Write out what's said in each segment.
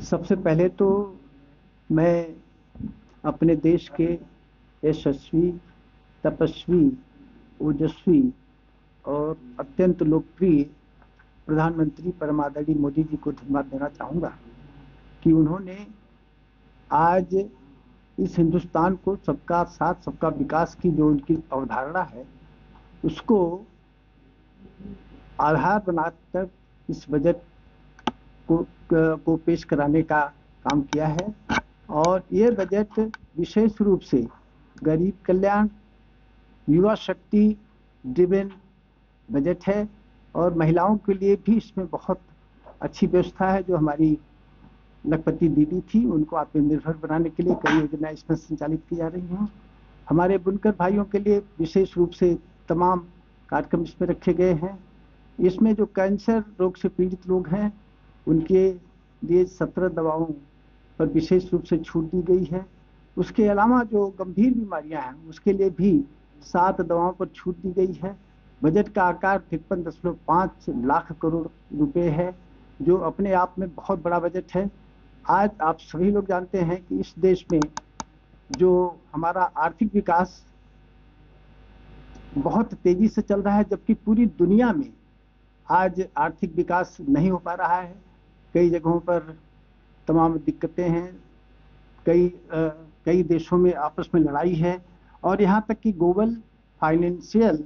सबसे पहले तो मैं अपने देश के यशस्वी, तपस्वी, ओजस्वी और अत्यंत लोकप्रिय प्रधानमंत्री परम आदरणीय मोदी जी को धन्यवाद देना चाहूँगा कि उन्होंने आज इस हिंदुस्तान को सबका साथ सबका विकास की जो उनकी अवधारणा है उसको आधार बनाकर इस बजट को पेश कराने का काम किया है। और ये बजट विशेष रूप से गरीब कल्याण, युवा शक्ति ड्रिवन बजट है और महिलाओं के लिए भी इसमें बहुत अच्छी व्यवस्था है। जो हमारी लखपति दीदी थी उनको आत्मनिर्भर बनाने के लिए कई योजनाएं इसमें संचालित की जा रही हैं। हमारे बुनकर भाइयों के लिए विशेष रूप से तमाम कार्यक्रम इसमें रखे गए हैं। इसमें जो कैंसर रोग से पीड़ित लोग हैं उनके लिए 17 दवाओं पर विशेष रूप से छूट दी गई है। उसके अलावा जो गंभीर बीमारियां हैं उसके लिए भी 7 दवाओं पर छूट दी गई है। बजट का आकार 53.5 लाख करोड़ रुपए है, जो अपने आप में बहुत बड़ा बजट है। आज आप सभी लोग जानते हैं कि इस देश में जो हमारा आर्थिक विकास बहुत तेजी से चल रहा है, जबकि पूरी दुनिया में आज आर्थिक विकास नहीं हो पा रहा है। कई जगहों पर तमाम दिक्कतें हैं, कई देशों में आपस में लड़ाई है और यहाँ तक कि ग्लोबल फाइनेंशियल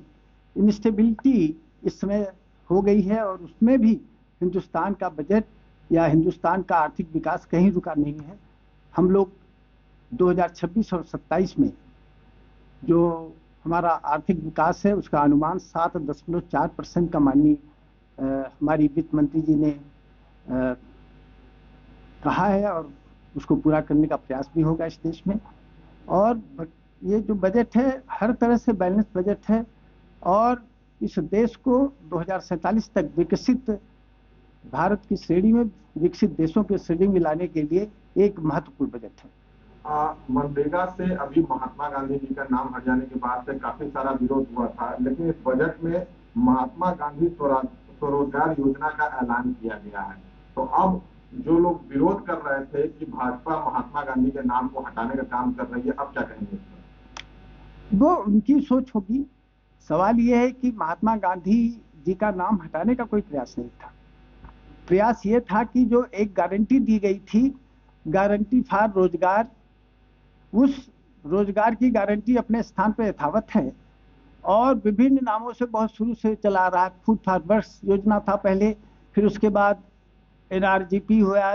इंस्टेबिलिटी इस समय हो गई है। और उसमें भी हिंदुस्तान का बजट या हिंदुस्तान का आर्थिक विकास कहीं रुका नहीं है। हम लोग 2026 और 27 में जो हमारा आर्थिक विकास है उसका अनुमान 7.4% का माननीय हमारी वित्त मंत्री जी ने कहा है और उसको पूरा करने का प्रयास भी होगा इस देश में। और ये जो बजट है हर तरह से बैलेंस बजट है और इस देश को 2047 तक विकसित भारत की श्रेणी में, विकसित देशों की श्रेणी में लाने के लिए एक महत्वपूर्ण बजट है। मनरेगा से अभी महात्मा गांधी जी का नाम हट जाने के बाद से काफी सारा विरोध हुआ था, लेकिन इस बजट में महात्मा गांधी स्वरोजगार योजना का ऐलान किया गया है। तो अब जो लोग विरोध कर रहे थे कि भाजपा महात्मा गांधी के नाम को हटाने का काम कर रही है, अब क्या कहेंगे? वो उनकी सोच होगी। सवाल यह है कि महात्मा गांधी जी का नाम हटाने का कोई प्रयास नहीं था। प्रयास ये था कि जो एक गारंटी दी गई थी, गारंटी फॉर रोजगार, उस रोजगार की गारंटी अपने स्थान पर यथावत है और विभिन्न नामों से बहुत शुरू से चला रहा है। फूड फॉर वर्क्स योजना था पहले, फिर उसके बाद NRGP हुआ,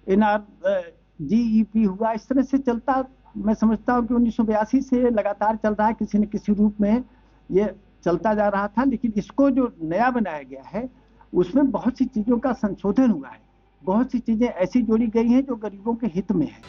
NRGEP हुआ, इस तरह से चलता। मैं समझता हूँ कि 1982 से लगातार चल रहा है, किसी न किसी रूप में ये चलता जा रहा था। लेकिन इसको जो नया बनाया गया है उसमें बहुत सी चीज़ों का संशोधन हुआ है, बहुत सी चीज़ें ऐसी जोड़ी गई हैं जो गरीबों के हित में है।